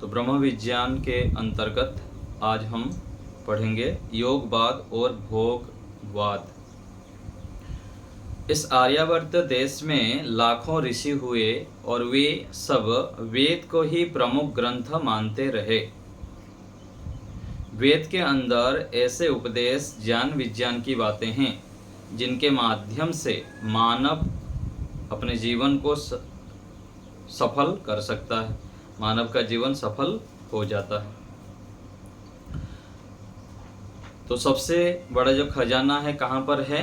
तो ब्रह्म विज्ञान के अंतर्गत आज हम पढ़ेंगे योगवाद और भोगवाद। इस आर्यावर्त देश में लाखों ऋषि हुए और वे सब वेद को ही प्रमुख ग्रंथ मानते रहे। वेद के अंदर ऐसे उपदेश ज्ञान विज्ञान की बातें हैं जिनके माध्यम से मानव अपने जीवन को सफल कर सकता है, मानव का जीवन सफल हो जाता है। तो सबसे बड़ा जो खजाना है कहाँ पर है?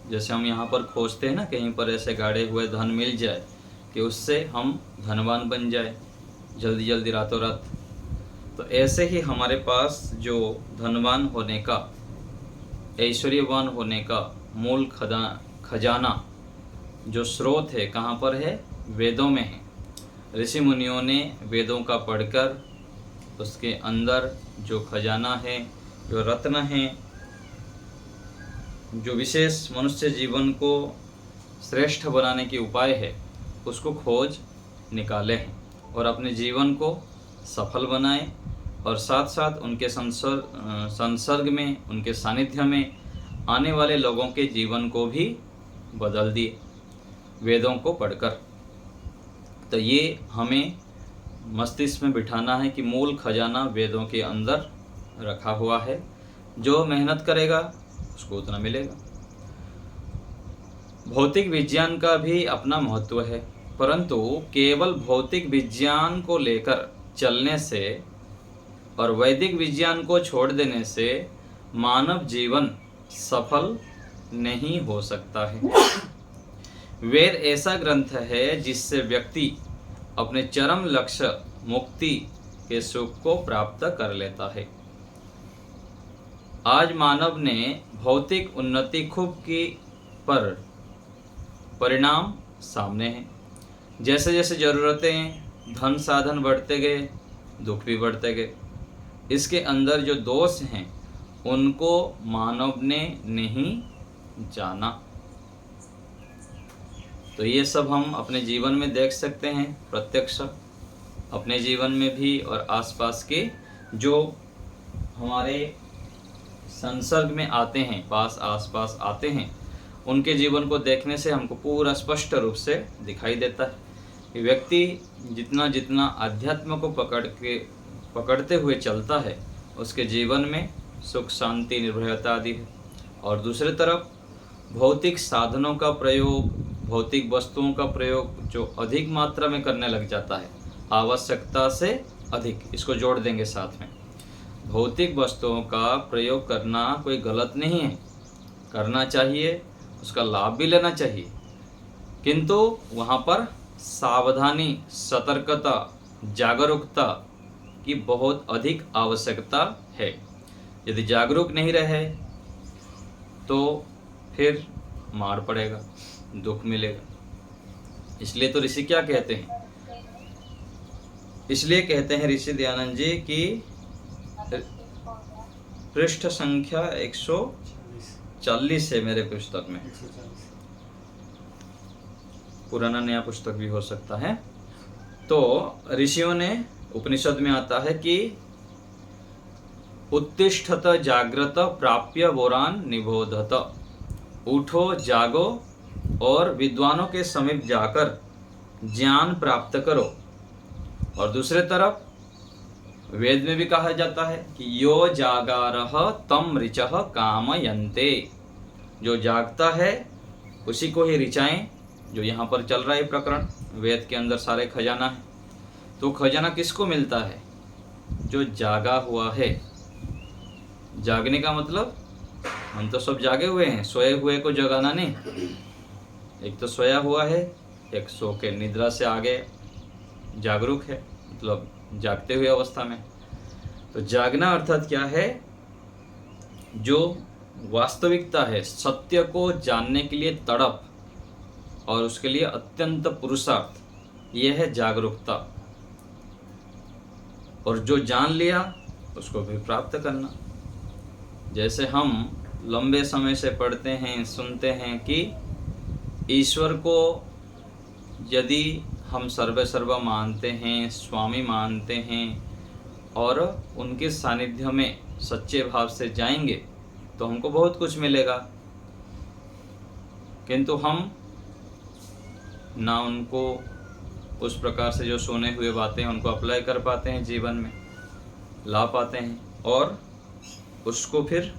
जैसे हम यहाँ पर खोजते हैं ना, कहीं पर ऐसे गाड़े हुए धन मिल जाए कि उससे हम धनवान बन जाए जल्दी जल्दी रातों रात। तो ऐसे ही हमारे पास जो धनवान होने का, ऐश्वर्यवान होने का मूल खजाना जो स्रोत है कहाँ पर है? वेदों में है। ऋषि मुनियों ने वेदों का पढ़कर उसके अंदर जो खजाना है, जो रत्न है, जो विशेष मनुष्य जीवन को श्रेष्ठ बनाने के उपाय है, उसको खोज निकाले हैं और अपने जीवन को सफल बनाए और साथ साथ उनके संसर्ग में, उनके सानिध्य में आने वाले लोगों के जीवन को भी बदल दिए वेदों को पढ़कर। तो ये हमें मस्तिष्क में बिठाना है कि मूल खजाना वेदों के अंदर रखा हुआ है। जो मेहनत करेगा उसको उतना मिलेगा। भौतिक विज्ञान का भी अपना महत्व है, परंतु केवल भौतिक विज्ञान को लेकर चलने से और वैदिक विज्ञान को छोड़ देने से मानव जीवन सफल नहीं हो सकता है। वेद ऐसा ग्रंथ है जिससे व्यक्ति अपने चरम लक्ष्य मुक्ति के सुख को प्राप्त कर लेता है। आज मानव ने भौतिक उन्नति खूब की, पर परिणाम सामने हैं। जैसे जैसे ज़रूरतें, धन साधन बढ़ते गए, दुख भी बढ़ते गए। इसके अंदर जो दोष हैं उनको मानव ने नहीं जाना। तो ये सब हम अपने जीवन में देख सकते हैं प्रत्यक्ष, अपने जीवन में भी और आसपास के जो हमारे संसर्ग में आते हैं, आसपास आते हैं, उनके जीवन को देखने से हमको पूरा स्पष्ट रूप से दिखाई देता है कि व्यक्ति जितना जितना अध्यात्म को पकड़ते हुए चलता है उसके जीवन में सुख शांति निर्भयता आदि है। और दूसरी तरफ भौतिक साधनों का प्रयोग, भौतिक वस्तुओं का प्रयोग जो अधिक मात्रा में करने लग जाता है, आवश्यकता से अधिक, इसको जोड़ देंगे साथ में। भौतिक वस्तुओं का प्रयोग करना कोई गलत नहीं है, करना चाहिए, उसका लाभ भी लेना चाहिए, किंतु वहाँ पर सावधानी, सतर्कता, जागरूकता की बहुत अधिक आवश्यकता है। यदि जागरूक नहीं रहे तो फिर मार पड़ेगा, दुख मिलेगा। इसलिए तो ऋषि क्या कहते हैं? इसलिए कहते हैं ऋषि दयानंद जी की पृष्ठ संख्या 140 है मेरे पुस्तक में, पुराना नया पुस्तक भी हो सकता है। तो ऋषियों ने, उपनिषद में आता है कि उत्तिष्ठत जाग्रत प्राप्य वोरान निबोधत, उठो जागो और विद्वानों के समीप जाकर ज्ञान प्राप्त करो। और दूसरे तरफ वेद में भी कहा जाता है कि यो जागारह तम ऋचः कामयन्ते, जो जागता है उसी को ही ऋचाएं। जो यहाँ पर चल रहा है प्रकरण, वेद के अंदर सारे खजाना है। तो खजाना किसको मिलता है? जो जागा हुआ है। जागने का मतलब हम तो सब जागे हुए हैं, सोए हुए को जगाना नहीं। एक तो सोया हुआ है, एक सो के निद्रा से आगे जागरूक है, मतलब जागते हुए अवस्था में। तो जागना अर्थात क्या है? जो वास्तविकता है, सत्य को जानने के लिए तड़प और उसके लिए अत्यंत पुरुषार्थ, यह है जागरूकता। और जो जान लिया उसको भी प्राप्त करना। जैसे हम लंबे समय से पढ़ते हैं, सुनते हैं कि ईश्वर को यदि हम सर्वे सर्वा मानते हैं, स्वामी मानते हैं और उनके सानिध्य में सच्चे भाव से जाएंगे तो हमको बहुत कुछ मिलेगा। किंतु हम ना उनको उस प्रकार से जो सुने हुए बातें उनको अप्लाई कर पाते हैं, जीवन में ला पाते हैं और उसको फिर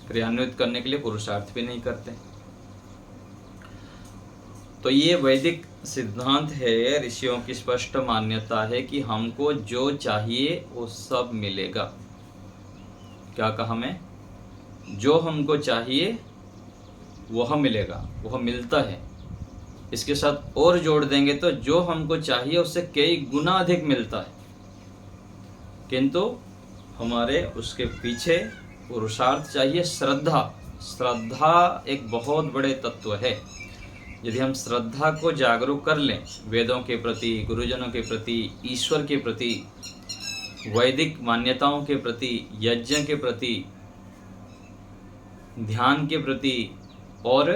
क्रियान्वित करने के लिए पुरुषार्थ भी नहीं करते। तो ये वैदिक सिद्धांत है, ऋषियों की स्पष्ट मान्यता है कि हमको जो चाहिए वो सब मिलेगा। क्या कहा मैं? जो हमको चाहिए वह मिलेगा, वह मिलता है। इसके साथ और जोड़ देंगे तो जो हमको चाहिए उससे कई गुना अधिक मिलता है, किंतु हमारे उसके पीछे पुरुषार्थ चाहिए, श्रद्धा। श्रद्धा एक बहुत बड़े तत्व है। यदि हम श्रद्धा को जागरूक कर लें, वेदों के प्रति, गुरुजनों के प्रति, ईश्वर के प्रति, वैदिक मान्यताओं के प्रति, यज्ञ के प्रति, ध्यान के प्रति और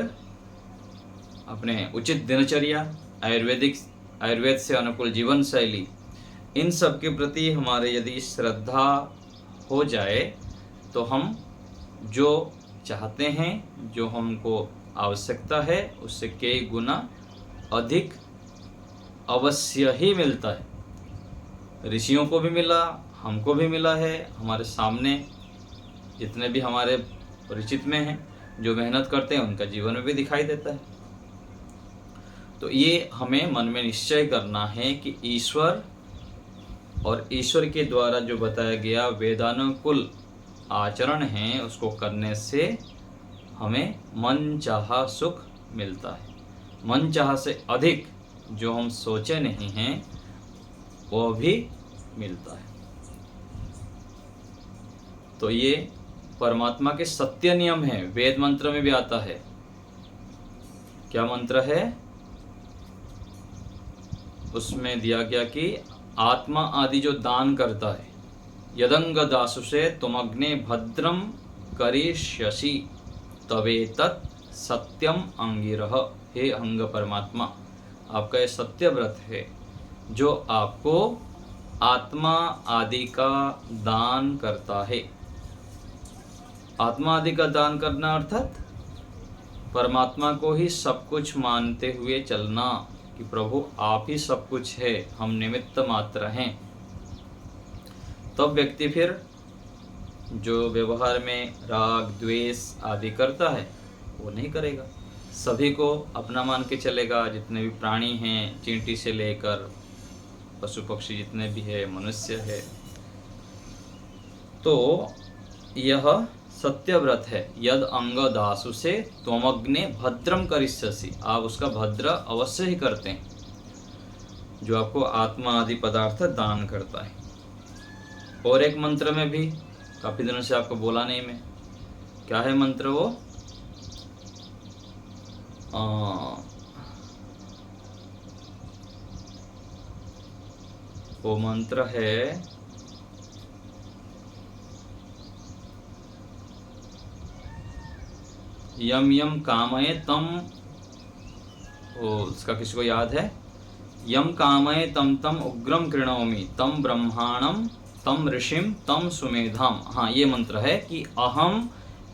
अपने उचित दिनचर्या, आयुर्वेद से अनुकूल जीवन शैली, इन सब के प्रति हमारे यदि श्रद्धा हो जाए तो हम जो चाहते हैं, जो हमको आवश्यकता है, उससे कई गुना अधिक अवश्य ही मिलता है। ऋषियों को भी मिला, हमको भी मिला है, हमारे सामने जितने भी हमारे परिचित में हैं, जो मेहनत करते हैं, उनका जीवन में भी दिखाई देता है। तो ये हमें मन में निश्चय करना है कि ईश्वर और ईश्वर के द्वारा जो बताया गया वेदानुकूल आचरण है, उसको करने से हमें मन चाहा सुख मिलता है। मन चाहा से अधिक जो हम सोचे नहीं हैं वो भी मिलता है। तो ये परमात्मा के सत्य नियम है। वेद मंत्र में भी आता है। क्या मंत्र है? उसमें दिया गया कि आत्मा आदि जो दान करता है, यदंग दासु से तुमग्ने भद्रम करिष्यसि तवेतत् सत्यम अंगिरह। हे अंग परमात्मा, आपका ये सत्य व्रत है जो आपको आत्मा आदि का दान करता है। आत्मा आदि का दान करना अर्थात परमात्मा को ही सब कुछ मानते हुए चलना कि प्रभु आप ही सब कुछ है, हम निमित्त मात्र हैं। तब व्यक्ति फिर जो व्यवहार में राग द्वेष आदि करता है वो नहीं करेगा। सभी को अपना मान के चलेगा। जितने भी प्राणी हैं, चींटी से लेकर पशु पक्षी जितने भी है, मनुष्य है, तो यह सत्य व्रत है। यद अंग दासु से त्वमग्ने भद्रम करिष्यसि। आप उसका भद्र अवश्य ही करते हैं, जो आपको आत्मा आदि पदार्थ दान करता है। और एक मंत्र में भी काफी दिनों से आपको बोला नहीं मैं, क्या है मंत्र वो मंत्र है यम यम कामये तम, उसका किसी को याद है? यम कामये तम तम उग्रम कृणोमि तम ब्रह्माणम तम ऋषिम तम सुमेधाम। हाँ, ये मंत्र है कि अहम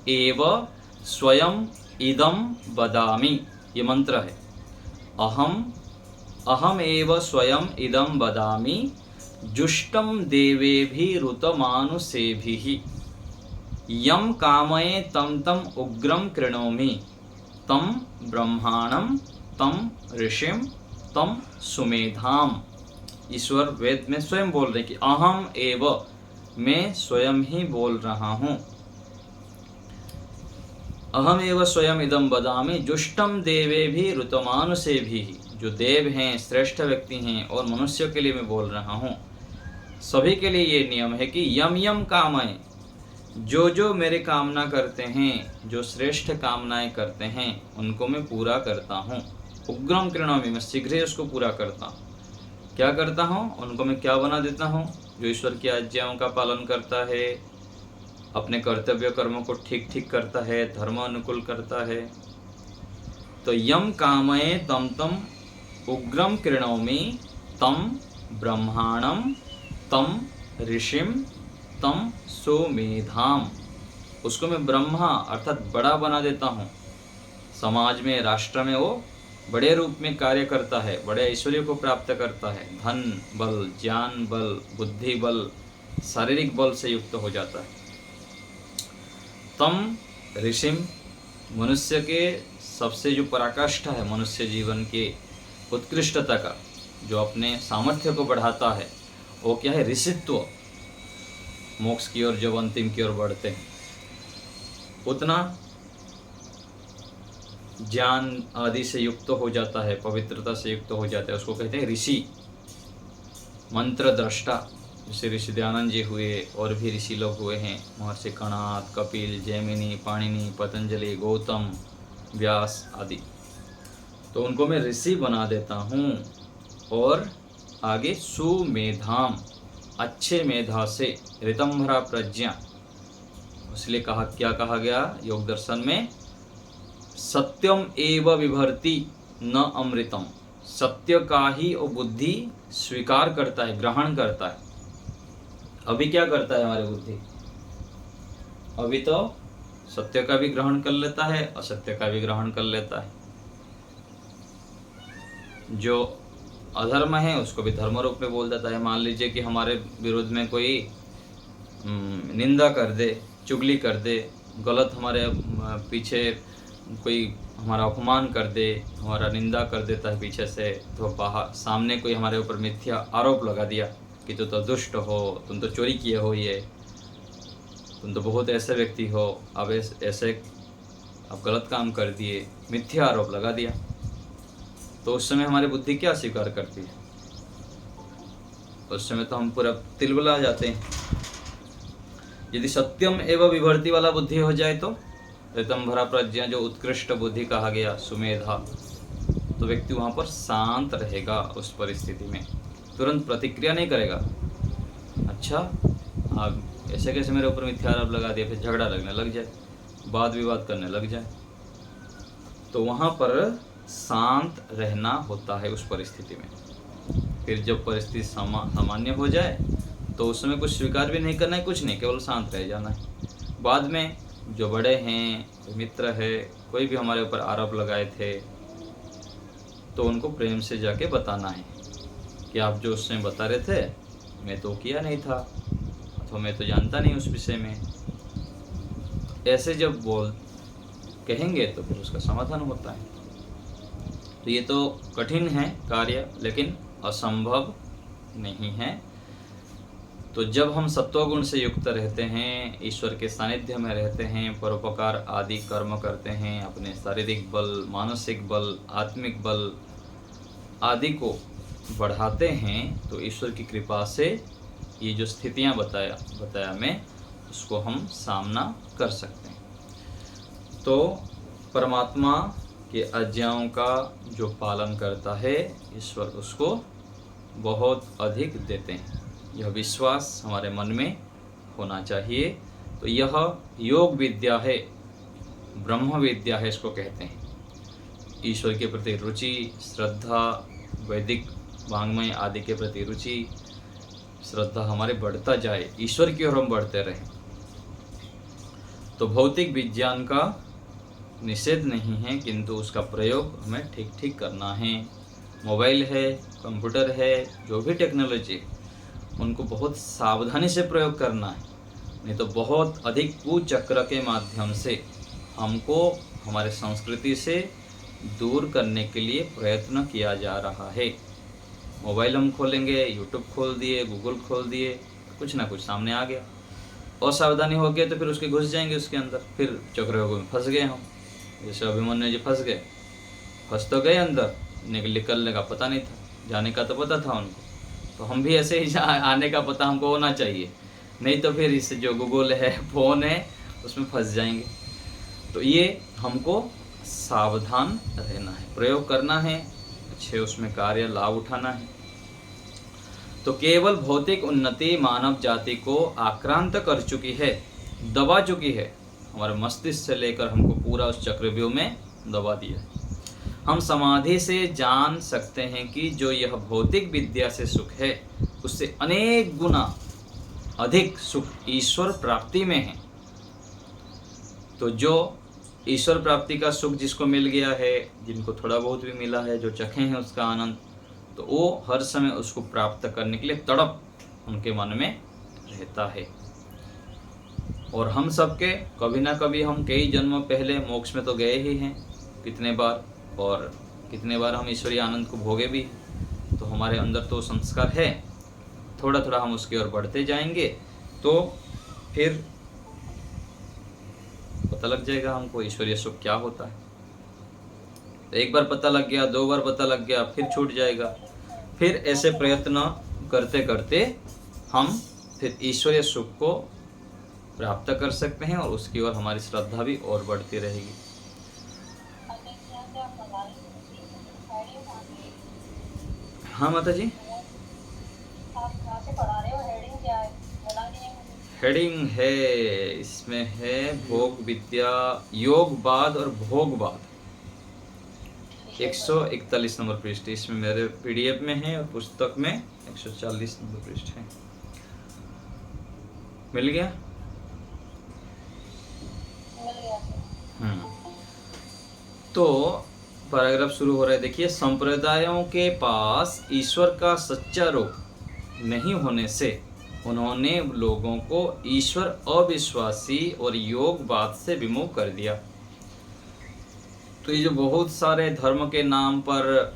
एव स्वयं इदम वदामि। ये मंत्र है अहम एव स्वयं इदम वदामि जुष्टम देवेभिरुतमानुषेभिः यम कामये तम तम उग्रम कृणोमि तम ब्रह्माणम तम ऋषिम तम सुमेधाम। ईश्वर वेद में स्वयं बोल रहे कि अहम एव, मैं स्वयं ही बोल रहा हूँ। अहम एव स्वयं इदम वदामि जुष्टम देवे भी ऋतमानुषे भी। जो देव हैं, श्रेष्ठ व्यक्ति हैं और मनुष्यों के लिए मैं बोल रहा हूँ। सभी के लिए ये नियम है कि यम यम कामये, जो जो मेरे कामना करते हैं, जो श्रेष्ठ कामनाएं करते हैं, उनको मैं पूरा करता हूँ। उग्रम कृणोमि, मैं शीघ्र ही उसको पूरा करता हूँ। क्या करता हूँ? उनको मैं क्या बना देता हूँ? जो ईश्वर की आज्ञाओं का पालन करता है, अपने कर्तव्य कर्मों को ठीक ठीक करता है, धर्म अनुकूल करता है। तो यम कामये तम तम उग्रम कृणोमि तम ब्रह्माणम तम ऋषिम तम सुमेधाम। उसको मैं ब्रह्मा अर्थात बड़ा बना देता हूँ। समाज में, राष्ट्र में वो बड़े रूप में कार्य करता है, बड़े ऐश्वर्य को प्राप्त करता है। धन बल, ज्ञान बल, बुद्धि बल, शारीरिक बल से युक्त हो जाता है। तम ऋषिम, मनुष्य के सबसे जो पराकाष्ठा है मनुष्य जीवन के उत्कृष्टता का, जो अपने सामर्थ्य को बढ़ाता है, वो क्या है? ऋषित्व। मोक्ष की ओर जब अंतिम की ओर बढ़ते हैं, उतना ज्ञान आदि से युक्त हो जाता है, पवित्रता से युक्त हो जाता है, उसको कहते हैं ऋषि, मंत्र दृष्टा। जैसे ऋषि दयानंद जी हुए, और भी ऋषि लोग हुए हैं, महर्षि कणाद, कपिल, जैमिनी, पाणिनि, पतंजलि, गौतम, व्यास आदि। तो उनको मैं ऋषि बना देता हूँ। और आगे सुमेधाम, अच्छे मेधा से, ऋतंभरा प्रज्ञा। इसलिए कहा, क्या कहा गया योग दर्शन में? सत्यम एव विभर्ति न अमृतम। सत्य का ही वो बुद्धि स्वीकार करता है, ग्रहण करता है। अभी क्या करता है हमारी बुद्धि? अभी तो सत्य का भी ग्रहण कर लेता है, असत्य का भी ग्रहण कर लेता है। जो अधर्म है उसको भी धर्म रूप में बोल देता है। मान लीजिए कि हमारे विरुद्ध में कोई निंदा कर दे, चुगली कर दे, गलत हमारे पीछे कोई हमारा अपमान कर दे, हमारा निंदा कर देता है पीछे से, तो बाहर सामने कोई हमारे ऊपर मिथ्या आरोप लगा दिया कि तुम तो दुष्ट हो, तुम तो चोरी किए हो, ये तुम तो बहुत ऐसे व्यक्ति हो, अब ऐसे अब गलत काम कर दिए, मिथ्या आरोप लगा दिया। तो उस समय हमारी बुद्धि क्या स्वीकार करती है? उस समय तो हम पूरा तिलबला जाते हैं। यदि सत्यम एवं विभर्ति वाला बुद्धि हो जाए तो ऋतंभरा प्रज्ञा, जो उत्कृष्ट बुद्धि कहा गया, सुमेधा, तो व्यक्ति वहाँ पर शांत रहेगा। उस परिस्थिति में तुरंत प्रतिक्रिया नहीं करेगा। अच्छा, आप ऐसे कैसे मेरे ऊपर मिथ्या आरोप लगा दिया, फिर झगड़ा लगने लग जाए, वाद विवाद करने लग जाए। तो वहाँ पर शांत रहना होता है उस परिस्थिति में। फिर जब परिस्थिति सामान्य हो जाए तो उस समय कुछ स्वीकार भी नहीं करना है, कुछ नहीं, केवल शांत रह जाना है। बाद में जो बड़े हैं, मित्र है, कोई भी हमारे ऊपर आरोप लगाए थे, तो उनको प्रेम से जाके बताना है कि आप जो उस समय बता रहे थे, मैं तो किया नहीं था, अथवा मैं तो जानता नहीं उस विषय में। ऐसे जब कहेंगे तो फिर उसका समाधान होता है। तो ये तो कठिन है कार्य, लेकिन असंभव नहीं है। तो जब हम सत्वगुण से युक्त रहते हैं, ईश्वर के सानिध्य में रहते हैं, परोपकार आदि कर्म करते हैं, अपने शारीरिक बल, मानसिक बल, आत्मिक बल आदि को बढ़ाते हैं, तो ईश्वर की कृपा से ये जो स्थितियां बताया मैं, उसको हम सामना कर सकते हैं। तो परमात्मा के आज्ञाओं का जो पालन करता है, ईश्वर उसको बहुत अधिक देते हैं। यह विश्वास हमारे मन में होना चाहिए। तो यह योग विद्या है, ब्रह्म विद्या है, इसको कहते हैं। ईश्वर के प्रति रुचि, श्रद्धा, वैदिक वाङ्मय आदि के प्रति रुचि, श्रद्धा हमारे बढ़ता जाए, ईश्वर की ओर हम बढ़ते रहें। तो भौतिक विज्ञान का निषेध नहीं है, किंतु उसका प्रयोग हमें ठीक ठीक करना है। मोबाइल है, कंप्यूटर है, जो भी टेक्नोलॉजी, उनको बहुत सावधानी से प्रयोग करना है, नहीं तो बहुत अधिक कुचक्र के माध्यम से हमको हमारे संस्कृति से दूर करने के लिए प्रयत्न किया जा रहा है। मोबाइल हम खोलेंगे, यूट्यूब खोल दिए, गूगल खोल दिए, कुछ ना कुछ सामने आ गया, असावधानी हो गया तो फिर उसके घुस जाएंगे उसके अंदर, फिर चक्रव्यूह में फंस गए हम। जैसे अभिमन्यु जी फंस गए, फंस तो गए अंदर, निकलने का पता नहीं था, जाने का तो पता था उनको। तो हम भी ऐसे ही आने का पता हमको होना चाहिए, नहीं तो फिर इस जो गूगल है, फ़ोन है, उसमें फंस जाएंगे। तो ये हमको सावधान रहना है, प्रयोग करना है, अच्छे उसमें कार्य लाभ उठाना है। तो केवल भौतिक उन्नति मानव जाति को आक्रांत कर चुकी है, दबा चुकी है, हमारे मस्तिष्क से लेकर हमको पूरा उस चक्रव्यूह में दबा दिया है। हम समाधि से जान सकते हैं कि जो यह भौतिक विद्या से सुख है उससे अनेक गुना अधिक सुख ईश्वर प्राप्ति में है। तो जो ईश्वर प्राप्ति का सुख जिसको मिल गया है, जिनको थोड़ा बहुत भी मिला है, जो चखे हैं उसका आनंद, तो वो हर समय उसको प्राप्त करने के लिए तड़प उनके मन में रहता है। और हम सबके कभी ना कभी हम कई जन्म पहले मोक्ष में तो गए ही हैं कितने बार, और कितने बार हम ईश्वरीय आनंद को भोगे भी। तो हमारे अंदर तो संस्कार है, थोड़ा थोड़ा हम उसकी ओर बढ़ते जाएंगे तो फिर पता लग जाएगा हमको ईश्वरीय सुख क्या होता है। तो एक बार पता लग गया, 2 बार पता लग गया, फिर छूट जाएगा। फिर ऐसे प्रयत्न करते करते हम फिर ईश्वरीय सुख को प्राप्त कर सकते हैं और उसकी ओर हमारी श्रद्धा भी और बढ़ती रहेगी। हाँ माता जी, आप कहाँ से पढ़ा रहे हो? हेडिंग क्या है? बोला नहीं है मुझे। हेडिंग है इसमें है भोग विद्या, योगवाद और भोगवाद, 141 नंबर पृष्ठ। इसमें मेरे पीडीएफ में है और पुस्तक में 140 नंबर पृष्ठ है। मिल गया? मिल गया। तो पैराग्राफ शुरू हो रहा है, देखिए। संप्रदायों के पास ईश्वर का सच्चा रूप नहीं होने से उन्होंने लोगों को ईश्वर अविश्वासी और योगवाद से विमुख कर दिया। तो ये जो बहुत सारे धर्म के नाम पर,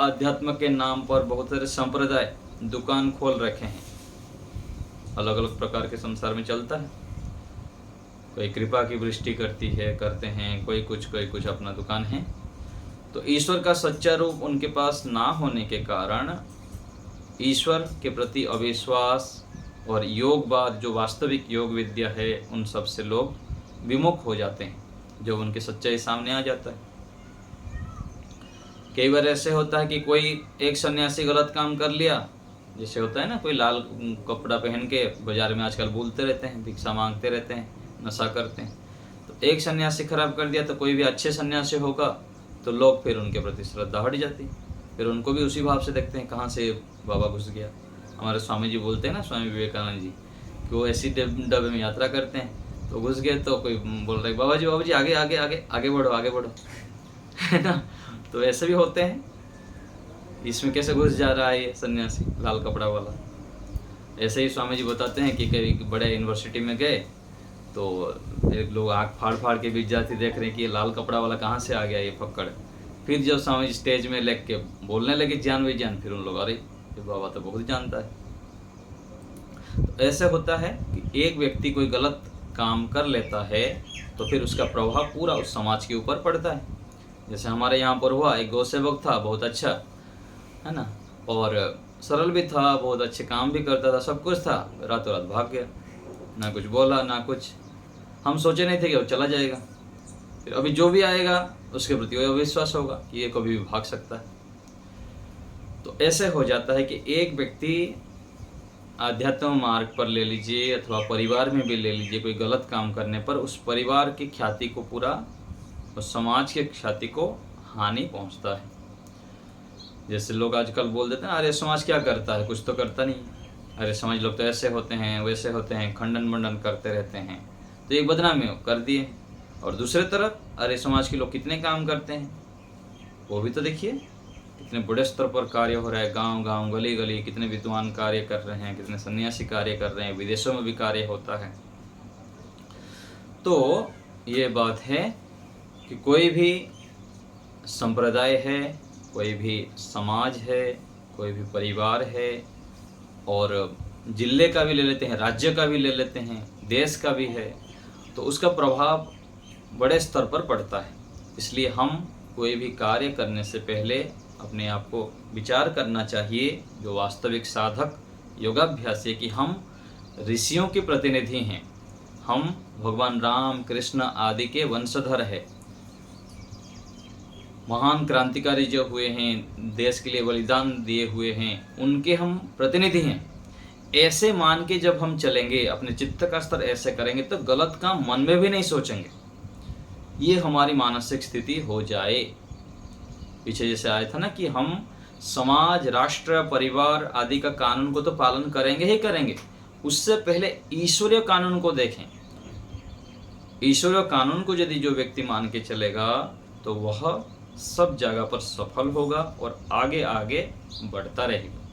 अध्यात्म के नाम पर बहुत सारे संप्रदाय दुकान खोल रखे हैं, अलग अलग प्रकार के संसार में चलता है। कोई कृपा की वृष्टि करते हैं, कोई कुछ अपना दुकान है। तो ईश्वर का सच्चा रूप उनके पास ना होने के कारण ईश्वर के प्रति अविश्वास और योगवाद, जो वास्तविक योग विद्या है, उन सब से लोग विमुख हो जाते हैं जब उनके सच्चाई सामने आ जाता है। कई बार ऐसे होता है कि कोई एक सन्यासी गलत काम कर लिया, जैसे होता है ना, कोई लाल कपड़ा पहन के बाजार में आजकल बोलते रहते हैं, भिक्षा मांगते रहते हैं, नशा करते हैं। तो एक सन्यासी खराब कर दिया तो कोई भी अच्छे सन्यासी होगा तो लोग फिर उनके प्रति श्रद्धा हट जाती, फिर उनको भी उसी भाव से देखते हैं, कहाँ से बाबा घुस गया। हमारे स्वामी जी बोलते हैं ना, स्वामी विवेकानंद जी, कि वो ऐसी डब्बे में यात्रा करते हैं, तो घुस गए तो कोई बोल रहा है बाबा जी आगे आगे आगे आगे बढ़ो है ना। तो ऐसे भी होते हैं, इसमें कैसे घुस जा रहा है ये सन्यासी लाल कपड़ा वाला। ऐसे ही स्वामी जी बताते हैं कि कभी बड़े यूनिवर्सिटी में गए तो एक लोग आँख फाड़ के विद्यार्थी देख रहे हैं कि ये लाल कपड़ा वाला कहाँ से आ गया ये फक्कड़। फिर जब स्वामी जी स्टेज में लेग के बोलने लगे ज्ञान विज्ञान, फिर उन लोग, अरे ये बाबा तो बहुत जानता है। तो ऐसे होता है कि एक व्यक्ति कोई गलत काम कर लेता है तो फिर उसका प्रभाव पूरा उस समाज के ऊपर पड़ता है। जैसे हमारे यहाँ पर हुआ, एक गौ सेवक था, बहुत अच्छा है ना, और सरल भी था, बहुत अच्छे काम भी करता था, सब कुछ था, रातों रात भाग गया, ना कुछ बोला ना कुछ। हम सोचे नहीं थे कि वो चला जाएगा, फिर अभी जो भी आएगा उसके प्रति अविश्वास होगा कि ये कभी भी भाग सकता है। तो ऐसे हो जाता है कि एक व्यक्ति आध्यात्म मार्ग पर ले लीजिए अथवा परिवार में भी ले लीजिए, कोई गलत काम करने पर उस परिवार की ख्याति को पूरा, उस समाज की ख्याति को हानि पहुंचता है। जैसे लोग आजकल बोल देते हैं, अरे समाज क्या करता है, कुछ तो करता नहीं, अरे समाज लोग तो ऐसे होते हैं वैसे होते हैं, खंडन मंडन करते रहते हैं, तो एक बदनामी कर दिए। और दूसरे तरफ अरे समाज के लोग कितने काम करते हैं, वो भी तो देखिए, कितने बड़े स्तर पर कार्य हो रहा है, गांव गांव गली गली कितने विद्वान कार्य कर रहे हैं, कितने सन्यासी कार्य कर रहे हैं, विदेशों में भी कार्य होता है। तो ये बात है कि कोई भी संप्रदाय है, कोई भी समाज है, कोई भी परिवार है, और जिले का भी ले लेते हैं, राज्य का भी ले लेते हैं, देश का भी है, तो उसका प्रभाव बड़े स्तर पर पड़ता है। इसलिए हम कोई भी कार्य करने से पहले अपने आप को विचार करना चाहिए, जो वास्तविक साधक योगाभ्यासी, कि हम ऋषियों के प्रतिनिधि हैं, हम भगवान राम कृष्ण आदि के वंशधर हैं, महान क्रांतिकारी जो हुए हैं, देश के लिए बलिदान दिए हुए हैं, उनके हम प्रतिनिधि हैं। ऐसे मान के जब हम चलेंगे, अपने चित्त का स्तर ऐसे करेंगे, तो गलत काम मन में भी नहीं सोचेंगे, ये हमारी मानसिक स्थिति हो जाए। पीछे जैसे आया था ना कि हम समाज, राष्ट्र, परिवार आदि का कानून को तो पालन करेंगे ही करेंगे, उससे पहले ईश्वरीय कानून को देखें। ईश्वरीय कानून को यदि जो व्यक्ति मान के चलेगा तो वह सब जगह पर सफल होगा और आगे आगे बढ़ता रहेगा।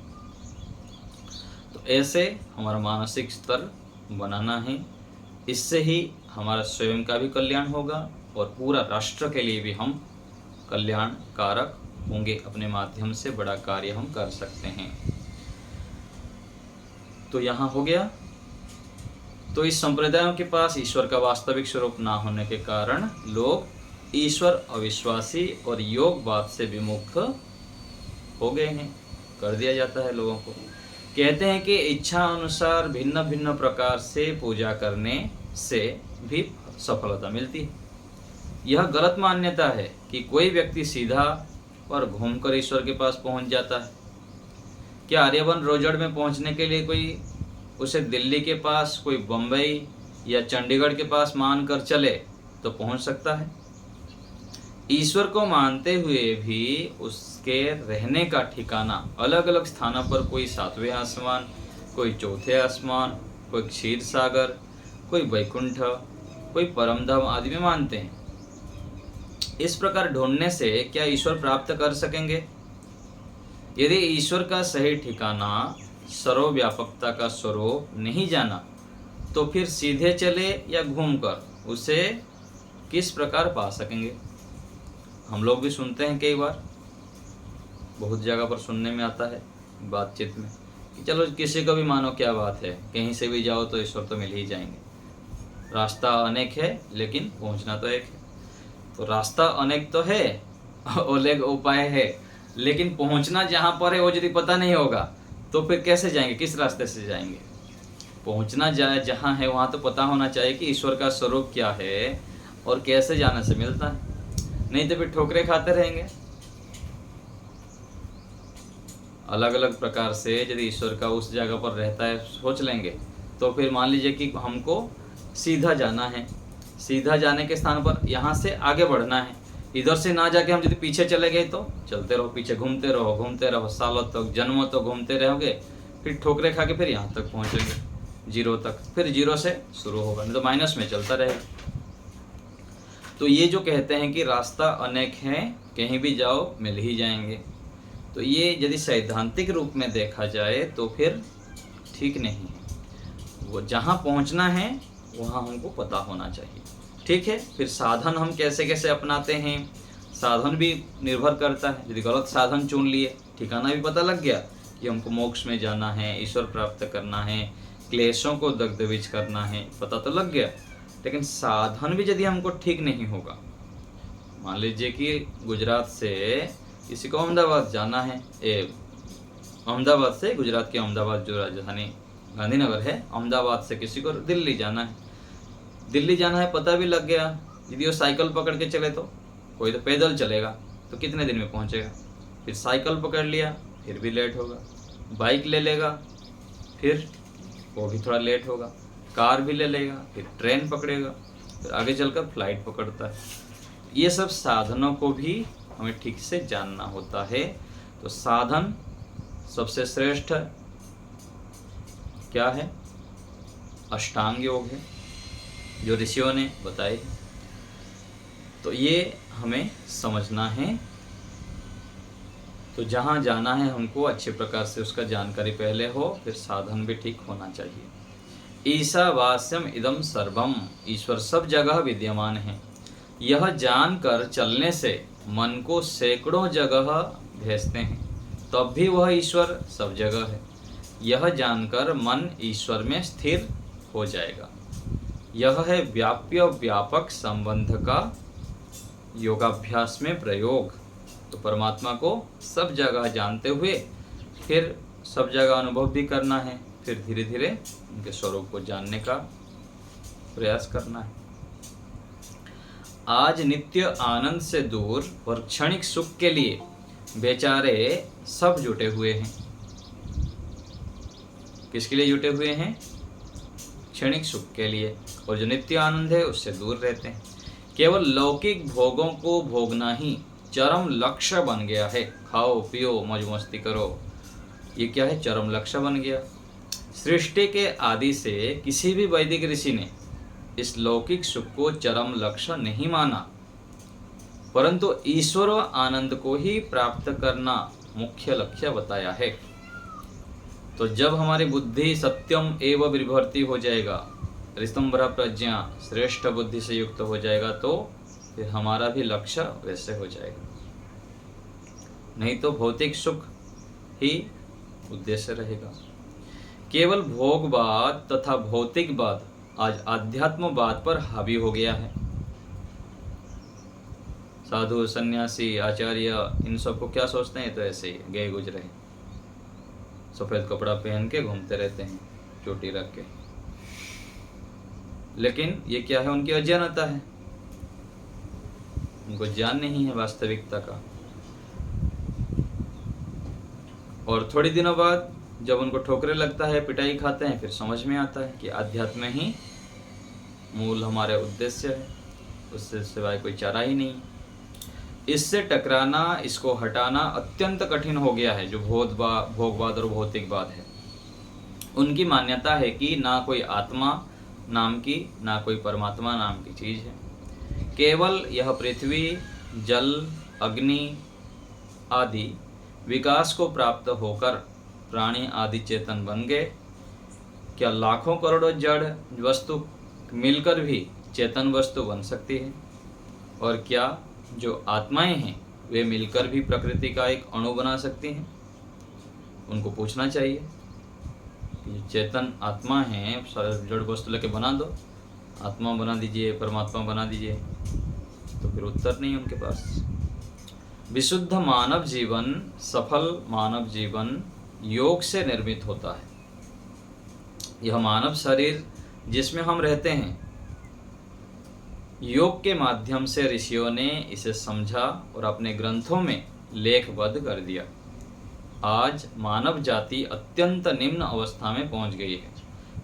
तो ऐसे हमारा मानसिक स्तर बनाना है, इससे ही हमारा स्वयं का भी कल्याण होगा और पूरा राष्ट्र के लिए भी हम कल्याण कारक होंगे। अपने माध्यम से बड़ा कार्य हम कर सकते हैं। तो यहाँ हो गया। तो इस संप्रदायों के पास ईश्वर का वास्तविक स्वरूप ना होने के कारण लोग ईश्वर अविश्वासी और योगवाद से विमुख हो गए हैं, कर दिया जाता है लोगों को। कहते हैं कि इच्छा अनुसार भिन्न भिन्न प्रकार से पूजा करने से भी सफलता मिलती है। यह गलत मान्यता है कि कोई व्यक्ति सीधा और घूमकर ईश्वर के पास पहुंच जाता है। क्या आर्यवन रोजड़ में पहुंचने के लिए कोई उसे दिल्ली के पास, कोई बम्बई या चंडीगढ़ के पास मानकर चले तो पहुंच सकता है? ईश्वर को मानते हुए भी उसके रहने का ठिकाना अलग अलग स्थानों पर, कोई 7वें आसमान, कोई 4थे आसमान, कोई क्षीर सागर, कोई वैकुंठ, कोई परमधाम आदि में मानते हैं। इस प्रकार ढूंढने से क्या ईश्वर प्राप्त कर सकेंगे? यदि ईश्वर का सही ठिकाना, सर्वव्यापकता का स्वरूप नहीं जाना तो फिर सीधे चले या घूमकर उसे किस प्रकार पा सकेंगे? हम लोग भी सुनते हैं, कई बार बहुत जगह पर सुनने में आता है बातचीत में कि चलो किसी को भी मानो, क्या बात है, कहीं से भी जाओ तो ईश्वर तो मिल ही जाएंगे। रास्ता अनेक है लेकिन पहुंचना तो एक है। तो रास्ता अनेक तो है, अनेक उपाय है, लेकिन पहुंचना जहाँ पर है वो यदि पता नहीं होगा तो फिर कैसे जाएंगे, किस रास्ते से जाएंगे? पहुंचना जहाँ है वहाँ तो पता होना चाहिए कि ईश्वर का स्वरूप क्या है और कैसे जाने से मिलता है, नहीं तो फिर ठोकरे खाते रहेंगे। अलग अलग प्रकार से यदि ईश्वर का उस जगह पर रहता है सोच लेंगे तो फिर मान लीजिए कि हमको सीधा जाना है, सीधा जाने के स्थान पर यहाँ से आगे बढ़ना है, इधर से ना जाके हम यदि पीछे चले गए तो चलते रहो, पीछे घूमते रहो, सालों तक, जन्मों तक घूमते रहोगे, फिर ठोकरे खा के फिर यहाँ तक पहुँचेंगे, 0 तक, फिर 0 से शुरू होगा, नहीं तो माइनस में चलता रहेगा। तो ये जो कहते हैं कि रास्ता अनेक है, कहीं भी जाओ मिल ही जाएंगे, तो ये यदि सैद्धांतिक रूप में देखा जाए तो फिर ठीक नहीं है। वो जहाँ पहुँचना है वहाँ हमको पता होना चाहिए। ठीक है, फिर साधन हम कैसे कैसे अपनाते हैं, साधन भी निर्भर करता है। यदि गलत साधन चुन लिए, ठिकाना भी पता लग गया कि हमको मोक्ष में जाना है, ईश्वर प्राप्त करना है, क्लेशों को दग्धविज करना है, पता तो लग गया, लेकिन साधन भी यदि हमको ठीक नहीं होगा, मान लीजिए कि गुजरात से किसी को अहमदाबाद जाना है, अहमदाबाद से, गुजरात के अहमदाबाद जो राजधानी गांधीनगर है, अहमदाबाद से किसी को दिल्ली जाना है, दिल्ली जाना है पता भी लग गया, यदि वो साइकिल पकड़ के चले तो, कोई तो पैदल चलेगा तो कितने दिन में पहुंचेगा, फिर साइकिल पकड़ लिया फिर भी लेट होगा, बाइक ले लेगा फिर वो भी थोड़ा लेट होगा, कार भी ले लेगा फिर ट्रेन पकड़ेगा, फिर आगे चलकर फ्लाइट पकड़ता है। ये सब साधनों को भी हमें ठीक से जानना होता है। तो साधन सबसे श्रेष्ठ क्या है? अष्टांग योग है, जो ऋषियों ने बताए। तो ये हमें समझना है। तो जहाँ जाना है हमको अच्छे प्रकार से उसका जानकारी पहले हो, फिर साधन भी ठीक होना चाहिए। ईशावास्यम इदम सर्वम, ईश्वर सब जगह विद्यमान है। यह जानकर चलने से मन को सैकड़ों जगह भेजते हैं, तब भी वह ईश्वर सब जगह है। यह जानकर मन ईश्वर में स्थिर हो जाएगा। यह है व्याप्य व्यापक संबंध का योगाभ्यास में प्रयोग। तो परमात्मा को सब जगह जानते हुए फिर सब जगह अनुभव भी करना है, फिर धीरे धीरे उनके स्वरूप को जानने का प्रयास करना है। आज नित्य आनंद से दूर और क्षणिक सुख के लिए बेचारे सब जुटे हुए हैं। किसके लिए जुटे हुए हैं? क्षणिक सुख के लिए, और जो नित्य आनंद है उससे दूर रहते हैं। केवल लौकिक भोगों को भोगना ही चरम लक्ष्य बन गया है। खाओ पियो मौज मस्ती करो, ये क्या है? चरम लक्ष्य बन गया। सृष्टि के आदि से किसी भी वैदिक ऋषि ने इस लौकिक सुख को चरम लक्ष्य नहीं माना, परंतु ईश्वर आनंद को ही प्राप्त करना मुख्य लक्ष्य बताया है। तो जब हमारी बुद्धि सत्यम एवं विभर्ती हो जाएगा, ऋतंभरा प्रज्ञा श्रेष्ठ बुद्धि से युक्त हो जाएगा, तो फिर हमारा भी लक्ष्य वैसे हो जाएगा। नहीं तो भौतिक सुख ही उद्देश्य रहेगा। केवल भोगवाद तथा भौतिकवाद आज आध्यात्मवाद पर हावी हो गया है। साधु सन्यासी आचार्य इन सबको क्या सोचते हैं? तो ऐसे ही गए गुजरे, सफेद कपड़ा पहन के घूमते रहते हैं, चोटी रख के। लेकिन ये क्या है? उनकी अज्ञानता है, उनको ज्ञान नहीं है वास्तविकता का। और थोड़ी दिनों बाद जब उनको ठोकरे लगता है, पिटाई खाते हैं, फिर समझ में आता है कि अध्यात्म ही मूल हमारे उद्देश्य है, उससे सिवाय कोई चारा ही नहीं। इससे टकराना, इसको हटाना अत्यंत कठिन हो गया है। जो भोगवाद और भौतिकवाद है, उनकी मान्यता है कि ना कोई आत्मा नाम की, ना कोई परमात्मा नाम की चीज है। केवल यह पृथ्वी, जल, अग्नि आदि विकास को प्राप्त होकर प्राणी आदि चेतन बन गए। क्या लाखों करोड़ों जड़ वस्तु मिलकर भी चेतन वस्तु बन सकती है? और क्या जो आत्माएं हैं वे मिलकर भी प्रकृति का एक अणु बना सकती हैं? उनको पूछना चाहिए कि चेतन आत्मा है, जड़ वस्तु लेके बना दो, आत्मा बना दीजिए, परमात्मा बना दीजिए, तो फिर उत्तर नहीं उनके पास। विशुद्ध मानव जीवन, सफल मानव जीवन योग से निर्मित होता है। यह मानव शरीर जिसमें हम रहते हैं, योग के माध्यम से ऋषियों ने इसे समझा और अपने ग्रंथों में लेखबद्ध कर दिया। आज मानव जाति अत्यंत निम्न अवस्था में पहुंच गई है।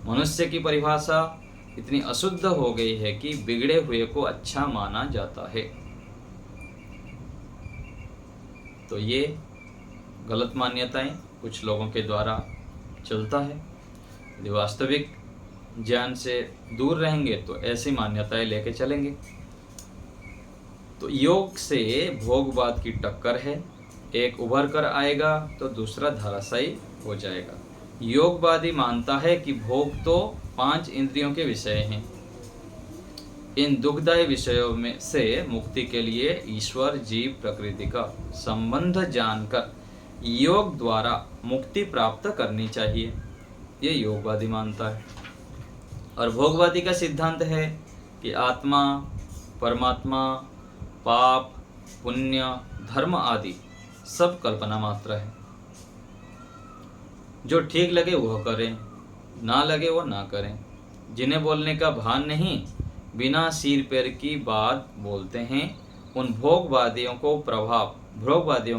मनुष्य की परिभाषा इतनी अशुद्ध हो गई है कि बिगड़े हुए को अच्छा माना जाता है। तो ये गलत मान्यताएं कुछ लोगों के द्वारा चलता है। यदि वास्तविक ज्ञान से दूर रहेंगे तो ऐसी मान्यताएं लेके चलेंगे। तो योग से भोगवाद की टक्कर है, एक उभर कर आएगा तो दूसरा धराशायी हो जाएगा। योगवादी मानता है कि भोग तो 5 इंद्रियों के विषय हैं। इन दुखदायी विषयों में से मुक्ति के लिए ईश्वर, जीव, प्रकृति का संबंध जानकर योग द्वारा मुक्ति प्राप्त करनी चाहिए, ये योगवादी मानता है। और भोगवादी का सिद्धांत है कि आत्मा, परमात्मा, पाप, पुण्य, धर्म आदि सब कल्पना मात्र है। जो ठीक लगे वह करें, ना लगे वह ना करें। जिन्हें बोलने का भान नहीं, बिना सिर पैर की बात बोलते हैं, उन भोगवादियों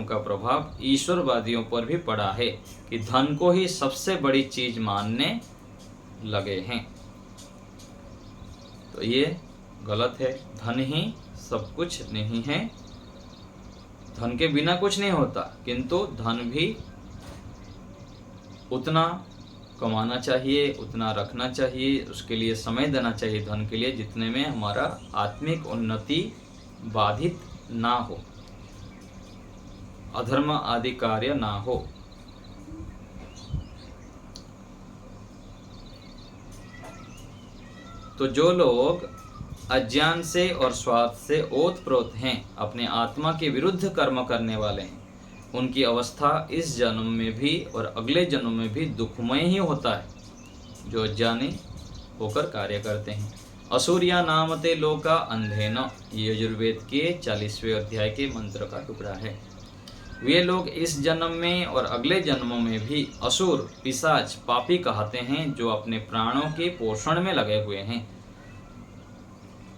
का प्रभाव ईश्वरवादियों पर भी पड़ा है कि धन को ही सबसे बड़ी चीज मानने लगे हैं। तो ये गलत है। धन ही सब कुछ नहीं है, धन के बिना कुछ नहीं होता, किंतु धन भी उतना कमाना चाहिए, उतना रखना चाहिए, उसके लिए समय देना चाहिए धन के लिए, जितने में हमारा आत्मिक उन्नति बाधित ना हो, अधर्म आदि कार्य ना हो। तो जो लोग अज्ञान से और स्वार्थ से ओतप्रोत हैं, अपने आत्मा के विरुद्ध कर्म करने वाले हैं, उनकी अवस्था इस जन्म में भी और अगले जन्म में भी दुखमय ही होता है। जो अज्ञानी होकर कार्य करते हैं। असुरिया नामते लोका अंधेन, ये यजुर्वेद के 40वें अध्याय के मंत्र का टुकड़ा है। वे लोग इस जन्म में और अगले जन्मों में भी असुर, पिशाच, पापी कहते हैं, जो अपने प्राणों के पोषण में लगे हुए हैं।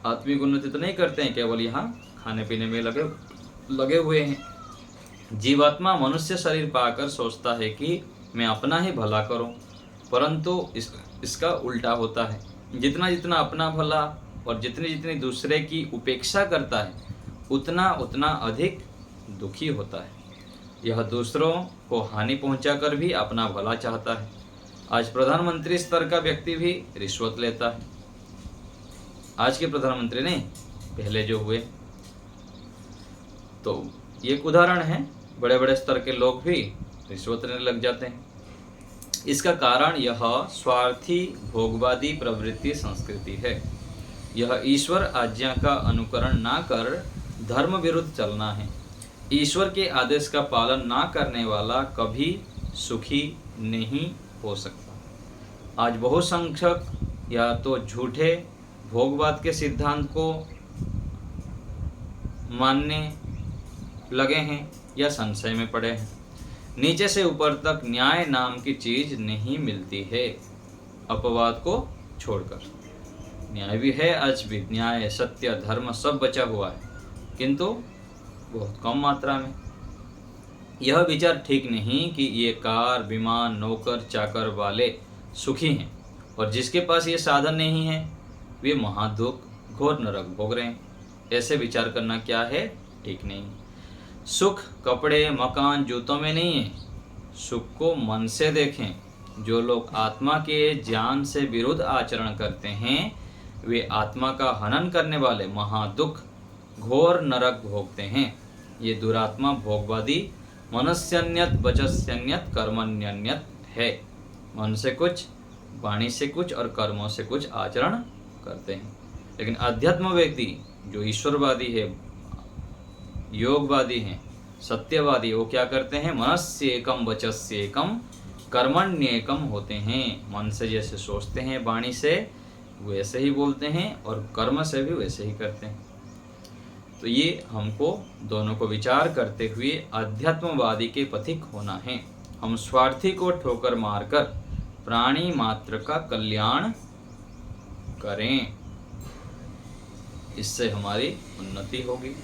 आत्मिक उन्नति तो नहीं करते हैं, केवल यहाँ खाने पीने में लगे हुए हैं। जीवात्मा मनुष्य शरीर पाकर सोचता है कि मैं अपना ही भला करूं, परंतु इसका उल्टा होता है। जितना जितना अपना भला और जितनी जितनी दूसरे की उपेक्षा करता है, उतना उतना अधिक दुखी होता है। यह दूसरों को हानि पहुंचाकर भी अपना भला चाहता है। आज प्रधानमंत्री स्तर का व्यक्ति भी रिश्वत लेता है। आज के प्रधानमंत्री नहीं, पहले जो हुए। तो ये एक उदाहरण है, बड़े बड़े स्तर के लोग भी रिश्वत लेने लग जाते हैं। इसका कारण यह स्वार्थी भोगवादी प्रवृत्ति संस्कृति है। यह ईश्वर आज्ञा का अनुकरण ना कर धर्म विरुद्ध चलना है। ईश्वर के आदेश का पालन ना करने वाला कभी सुखी नहीं हो सकता। आज बहुसंख्यक या तो झूठे भोगवाद के सिद्धांत को मानने लगे हैं या संशय में पड़े हैं। नीचे से ऊपर तक न्याय नाम की चीज नहीं मिलती है, अपवाद को छोड़कर। न्याय भी है, आज भी न्याय, सत्य, धर्म सब बचा हुआ है, किंतु बहुत कम मात्रा में। यह विचार ठीक नहीं कि ये कार, विमान, नौकर चाकर वाले सुखी हैं और जिसके पास ये साधन नहीं है वे महादुख, घोर नरक भोग रहे हैं। ऐसे विचार करना क्या है? ठीक नहीं। सुख कपड़े, मकान, जूतों में नहीं है। सुख को मन से देखें। जो लोग आत्मा के ज्ञान से विरुद्ध आचरण करते हैं वे आत्मा का हनन करने वाले महादुख, घोर नरक भोगते हैं। ये दुरात्मा भोगवादी मनस्यन्यत वचस्यन्यत कर्मण्यन्यत है। मन से कुछ, वाणी से कुछ और कर्मों से कुछ आचरण करते हैं। लेकिन अध्यात्म व्यक्ति जो ईश्वरवादी है, योगवादी हैं, सत्यवादी, वो क्या करते हैं? मनस्य एकम वचस्य एकम कर्मण्येकम होते हैं। मन से जैसे सोचते हैं, वाणी से वैसे ही बोलते हैं और कर्म से भी वैसे ही करते हैं। तो ये हमको दोनों को विचार करते हुए अध्यात्मवादी के पथिक होना है। हम स्वार्थी को ठोकर मारकर प्राणी मात्र का कल्याण करें, इससे हमारी उन्नति होगी।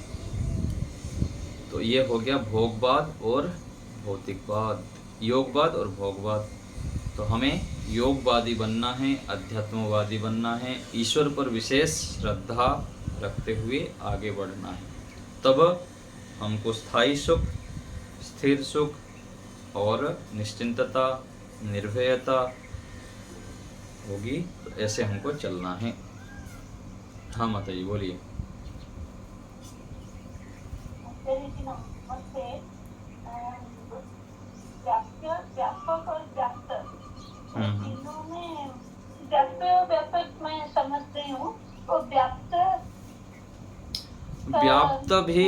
तो ये हो गया भोगवाद और भौतिकवाद, योगवाद और भोगवाद। तो हमें योगवादी बनना है, अध्यात्मवादी बनना है, ईश्वर पर विशेष श्रद्धा रखते हुए आगे बढ़ना है। तब हमको स्थायी सुख, स्थिर सुख और निश्चिंतता, निर्भयता होगी। तो ऐसे हमको चलना है। हाँ माता जी बोलिए। नमस्ते। व्यापक और व्याप्त तीनों में व्यापक मैं समझ रही हूँ। तो व्याप्त भी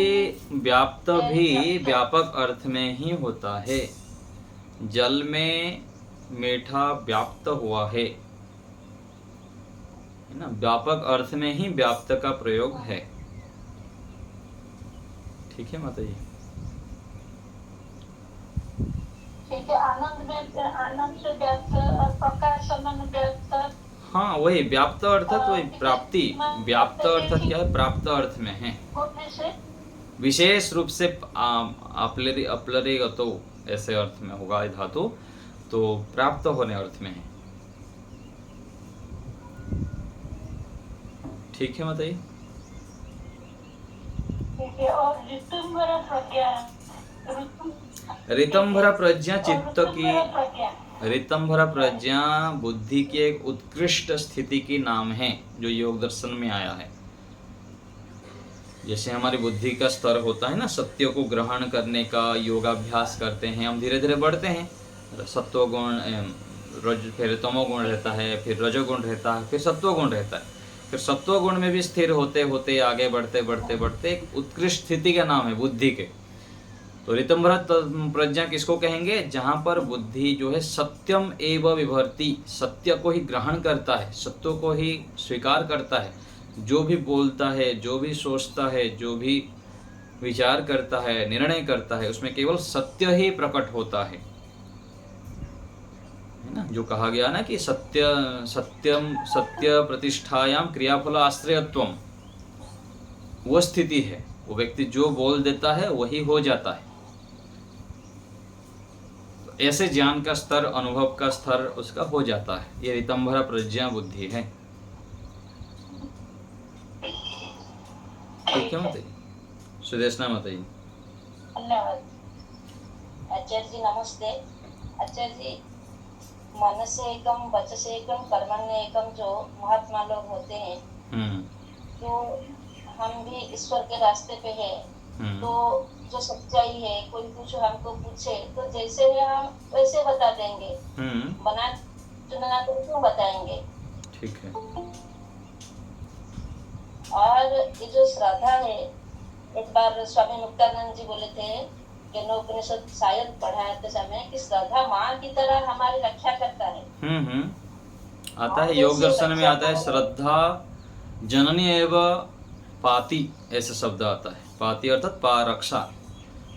व्यापक अर्थ में ही होता है। जल में मीठा व्याप्त हुआ है ना, व्यापक अर्थ में ही व्याप्त का प्रयोग है। ठीक है माता जी। ठीक है। आनंद से व्याप्त और प्रकाश व्याप्त। हाँ, वही व्याप्त अर्थात वही प्राप्ति। व्याप्त अर्थात क्या है? प्राप्त अर्थ में है, विशेष रूप से अपलरिगतो ऐसे अर्थ में होगा धातु, तो प्राप्त होने अर्थ में है। ठीक है माता जी। ठीक है। और ऋतंभरा प्रज्ञा चित्त की, ऋतंभरा प्रज्ञा बुद्धि की एक उत्कृष्ट स्थिति की नाम है जो योग दर्शन में आया है। जैसे हमारी बुद्धि का स्तर होता है ना, सत्य को ग्रहण करने का योगाभ्यास करते हैं, हम धीरे धीरे बढ़ते हैं। सत्वगुण, फिर तमोगुण रहता है, फिर रजोगुण रहता है, फिर सत्वगुण रहता है। फिर सत्वगुण में भी स्थिर होते होते आगे बढ़ते बढ़ते बढ़ते एक उत्कृष्ट स्थिति का नाम है बुद्धि के। तो ऋतंभरा प्रज्ञा किसको कहेंगे? जहाँ पर बुद्धि जो है सत्यम एव विभर्ति, सत्य को ही ग्रहण करता है, सत्य को ही स्वीकार करता है। जो भी बोलता है, जो भी सोचता है, जो भी विचार करता है, निर्णय करता है, उसमें केवल सत्य ही प्रकट होता है ना। जो कहा गया ना कि सत्य प्रतिष्ठायाम क्रियाफल आश्रयत्वम, वो स्थिति है। वो व्यक्ति जो बोल देता है वही हो जाता है। तो ऐसे ज्ञान का स्तर, अनुभव का स्तर उसका हो जाता है। ये ऋतंभरा प्रज्ञा बुद्धि है। ठीक है माता जी। सुदेशना माता जी। धन्यवाद। आचार्य जी नमस्ते। आचार्य जी, मन से एकम, वच से एकम, कर्मण्य एकम जो महात्मा लोग होते हैं, तो हम भी ईश्वर के रास्ते पे है। तो जो सच्चाई है, कोई कुछ हमको पूछे तो जैसे है हम वैसे बता देंगे, बना चुना तो क्यों बताएंगे। ठीक है। और ये जो श्रद्धा है, एक बार स्वामी मुक्तानंद जी बोले थे कि उपनिषद शायद पढ़ाते समय कि श्रद्धा माँ की तरह हमारी रक्षा करता है। आता है योग दर्शन में आता है श्रद्धा जननी एव पाति, ऐसा शब्द आता है। पाति अर्थात पारक्षा।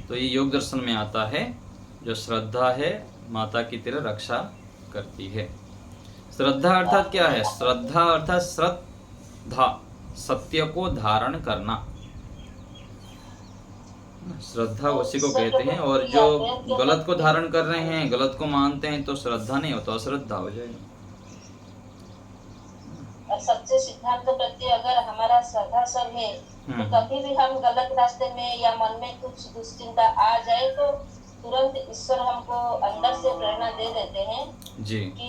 तो ये योग दर्शन में आता है, जो श्रद्धा है माता की तरह रक्षा करती है। श्रद्धा अर्थात क्या है? श्रद्धा अर्थात श्रद्धा, सत्य को धारण करना। श्रद्धा उसी को कहते हैं। और जो गलत को धारण कर रहे हैं, गलत को मानते हैं, तो श्रद्धा नहीं होता, अश्रद्धा हो जाएगा। सच्चे सिद्धांत प्रति अगर हमारा श्रद्धा सब है, तो कभी भी हम गलत रास्ते में या मन में कुछ दुश्चिंता आ जाए तो तुरंत ईश्वर हमको अंदर से प्रेरणा दे देते हैं जी कि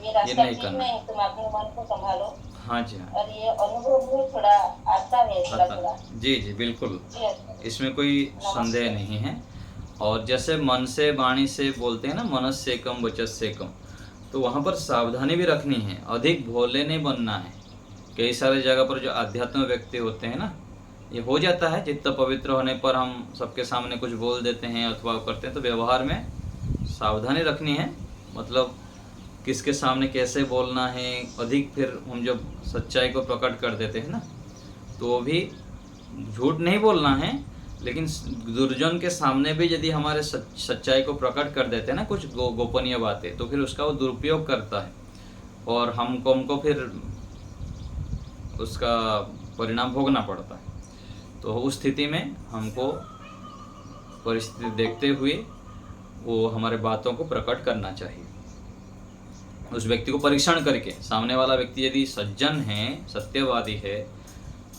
ये रास्ता ठीक नहीं, तुम अपने मन को संभालो। हाँ जी, हाँ। और ये अनुभव भी थोड़ा आता है, थोड़ा। जी जी बिल्कुल, इसमें कोई संदेह नहीं है। और जैसे मन से वाणी से बोलते हैं ना, मनस्य एकम वचस्य एकम, तो वहाँ पर सावधानी भी रखनी है, अधिक भोले नहीं बनना है। कई सारे जगह पर जो आध्यात्मिक व्यक्ति होते हैं ना, ये हो जाता है चित्त पवित्र होने पर हम सबके सामने कुछ बोल देते हैं अथवा करते हैं, तो व्यवहार में सावधानी रखनी है। मतलब किसके सामने कैसे बोलना है। अधिक फिर हम जब सच्चाई को प्रकट कर देते हैं ना, तो वो भी झूठ नहीं बोलना है, लेकिन दुर्जन के सामने भी यदि हमारे सच्चाई को प्रकट कर देते हैं ना, कुछ गोपनीय बातें, तो फिर उसका वो दुरुपयोग करता है और हमको फिर उसका परिणाम भोगना पड़ता है। तो उस स्थिति में हमको परिस्थिति देखते हुए वो हमारे बातों को प्रकट करना चाहिए। उस व्यक्ति को परीक्षण करके, सामने वाला व्यक्ति यदि सज्जन है, सत्यवादी है,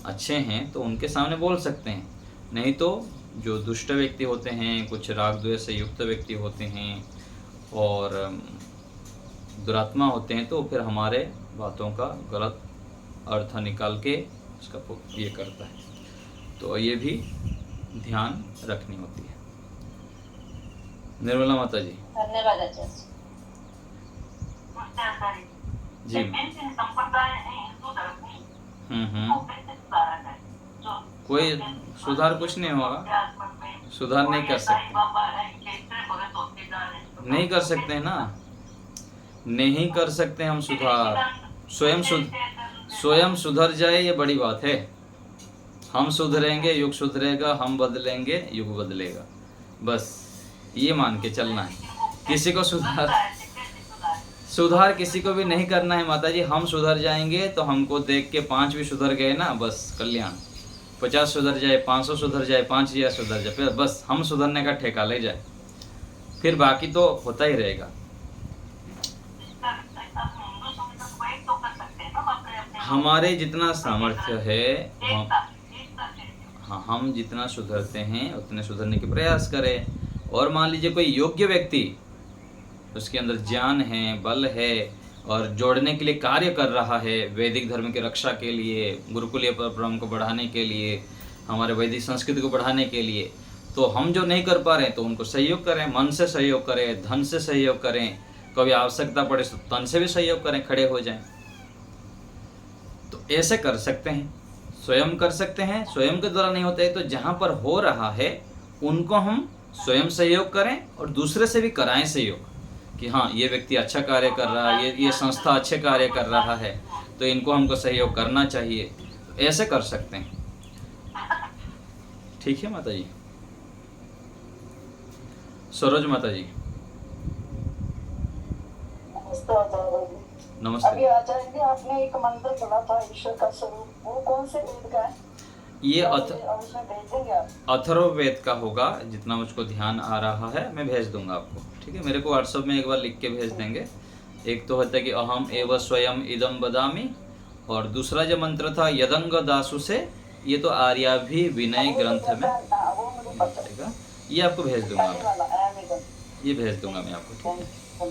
अच्छे हैं, तो उनके सामने बोल सकते हैं। नहीं तो जो दुष्ट व्यक्ति होते हैं, कुछ राग द्वेष से युक्त व्यक्ति होते हैं और दुरात्मा होते हैं, तो फिर हमारे बातों का गलत अर्थ निकाल के उसका ये करता है। तो ये भी ध्यान रखनी होती है। निर्मला माता जी, धन्यवाद आचार्य जी। कोई सुधार कुछ नहीं होगा, सुधार नहीं कर सकते, नहीं कर सकते हैं ना, नहीं कर सकते हम सुधार। स्वयं सुधर जाए, ये बड़ी बात है। हम सुधरेंगे, युग सुधरेगा, हम बदलेंगे, युग बदलेगा। बस ये मान के चलना है। किसी को सुधार किसी को भी नहीं करना है माता जी। हम सुधर जाएंगे तो हमको देख के 5 भी सुधर गए ना, बस कल्याण। 50 सुधर जाए, 500 सुधर जाए, 5000 सुधर जाए, फिर बस हम सुधरने का ठेका ले जाए, फिर बाकी तो होता ही रहेगा। हमारे जितना सामर्थ्य है, हम जितना सुधरते हैं उतने सुधरने के प्रयास करें। और मान लीजिए कोई योग्य व्यक्ति, उसके अंदर ज्ञान है, बल है और जोड़ने के लिए कार्य कर रहा है, वैदिक धर्म की रक्षा के लिए, गुरुकुलीय परंपरा को बढ़ाने के लिए, हमारे वैदिक संस्कृति को बढ़ाने के लिए, तो हम जो नहीं कर पा रहे हैं तो उनको सहयोग करें, मन से सहयोग करें, धन से सहयोग करें, कभी आवश्यकता पड़े तो तन से भी सहयोग करें, खड़े हो जाएं। तो ऐसे कर सकते हैं, स्वयं कर सकते हैं। स्वयं के द्वारा नहीं होता है तो जहाँ पर हो रहा है उनको हम स्वयं सहयोग करें और दूसरे से भी कराएं सहयोग कि हाँ, ये व्यक्ति अच्छा कार्य कर रहा है, ये संस्था अच्छे कार्य कर रहा है, तो इनको हमको सहयोग करना चाहिए। तो ऐसे कर सकते हैं। ठीक है माता जी। सरोज माता जी, नमस्ते। अभी आचार्य जी, आपने एक मंत्र बोला था ईश्वर का स्वरूप, वो कौन से वेद का है? ये उसमें भेज देंगे आप? अथर्ववेद का होगा, जितना मुझको ध्यान आ रहा है मैं भेज दूंगा आपको। ठीक है, मेरे को व्हाट्सएप में एक बार लिख के भेज देंगे। एक तो होता है कि अहम एव स्वयं इदम बदामी, और दूसरा जो मंत्र था यदंग दासु से, ये तो आर्याभि विनय ग्रंथ में। वो मुझे पता ये आपको भेज दूंगा खाने वाला ये भेज दूंगा मैं आपको, ठीक है।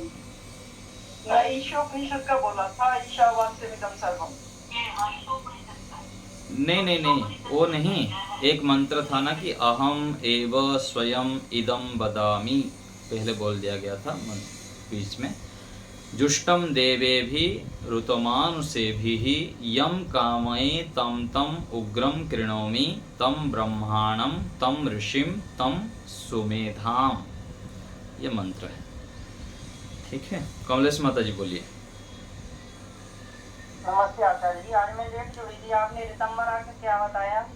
मैं ईशोपनिषद का बोला था, ईशावास्यमिदं सर्वम। नहीं नहीं नहीं, वो नहीं, एक मंत्र था ना कि अहम एव स्वयं इदम वदामि, पहले बोल दिया गया था बीच में। जुष्टम देवेभिः ऋतमानुषेभिः यम कामये तम तम उग्रम कृणोमि तम ब्रह्माणं तम ऋषिं तम सुमेधाम, ये मंत्र है, ठीक है। कमलेश माता जी बोलिए। नमस्ते आचार्य जी, आज मैं लेट जुड़ी थी, आपने ऋतंबरा का क्या बताया?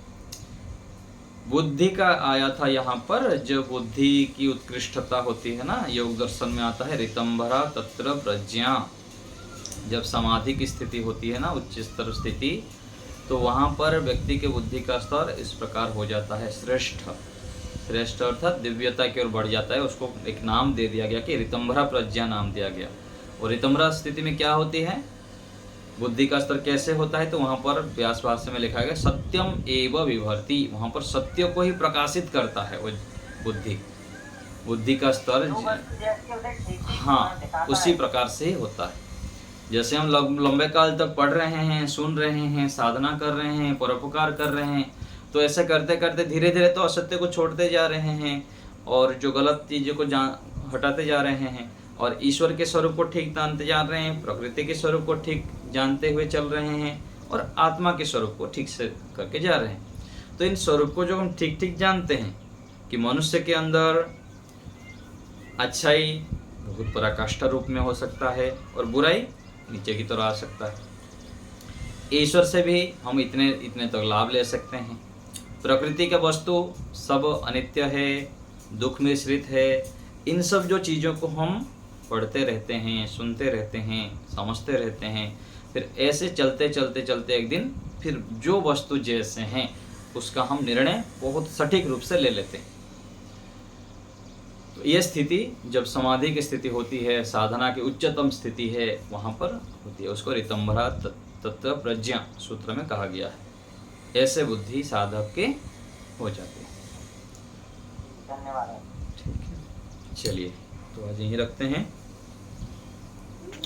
बुद्धि का आया था यहाँ पर, जो बुद्धि की उत्कृष्टता होती है ना, योग दर्शन में आता है ऋतंबरा तत्र प्रज्ञा। जब समाधि की स्थिति होती है ना, उच्च स्तर स्थिति, तो वहाँ पर व्यक्ति के बुद्धि का स्तर इस प्रकार हो जाता है श्रेष्ठ। श्रेष्ठ अर्थात दिव्यता की ओर बढ़ जाता है। उसको एक नाम दे दिया गया कि ऋतंबरा प्रज्ञा नाम दिया गया। और ऋतंबरा स्थिति में क्या होती है, बुद्धि का स्तर कैसे होता है, तो वहाँ पर व्यास भाष्य में लिखा गया सत्यम एव विभर्ति, वहाँ पर सत्य को ही प्रकाशित करता है वो बुद्धि का स्तर। हाँ, उसी प्रकार से ही होता है। जैसे हम लंबे काल तक पढ़ रहे हैं, सुन रहे हैं, साधना कर रहे हैं, परोपकार कर रहे हैं, तो ऐसे करते करते धीरे धीरे तो असत्य को छोड़ते जा रहे हैं और जो गलत चीज़ों को हटाते जा रहे हैं, और ईश्वर के स्वरूप को ठीक जानते जा रहे हैं, प्रकृति के स्वरूप को ठीक जानते हुए चल रहे हैं, और आत्मा के स्वरूप को ठीक से करके जा रहे हैं। तो इन स्वरूप को जो हम ठीक ठीक जानते हैं कि मनुष्य के अंदर अच्छाई बहुत पराकाष्ठा रूप में हो सकता है और बुराई नीचे की तरह आ सकता है। ईश्वर से भी हम इतने इतने तक लाभ ले सकते हैं। प्रकृति का वस्तु सब अनित्य है, दुख मिश्रित है। इन सब जो चीज़ों को हम पढ़ते रहते हैं, सुनते रहते हैं, समझते रहते हैं, फिर ऐसे चलते चलते चलते एक दिन फिर जो वस्तु जैसे हैं उसका हम निर्णय बहुत सटीक रूप से ले लेते हैं। तो ये स्थिति जब समाधि की स्थिति होती है, साधना की उच्चतम स्थिति है, वहाँ पर होती है। उसको ऋतंबरा तत्र प्रज्ञा सूत्र में कहा गया है। ऐसे बुद्धि साधक के हो जाती है। धन्यवाद। ठीक है, चलिए तो आज यहीं रखते हैं।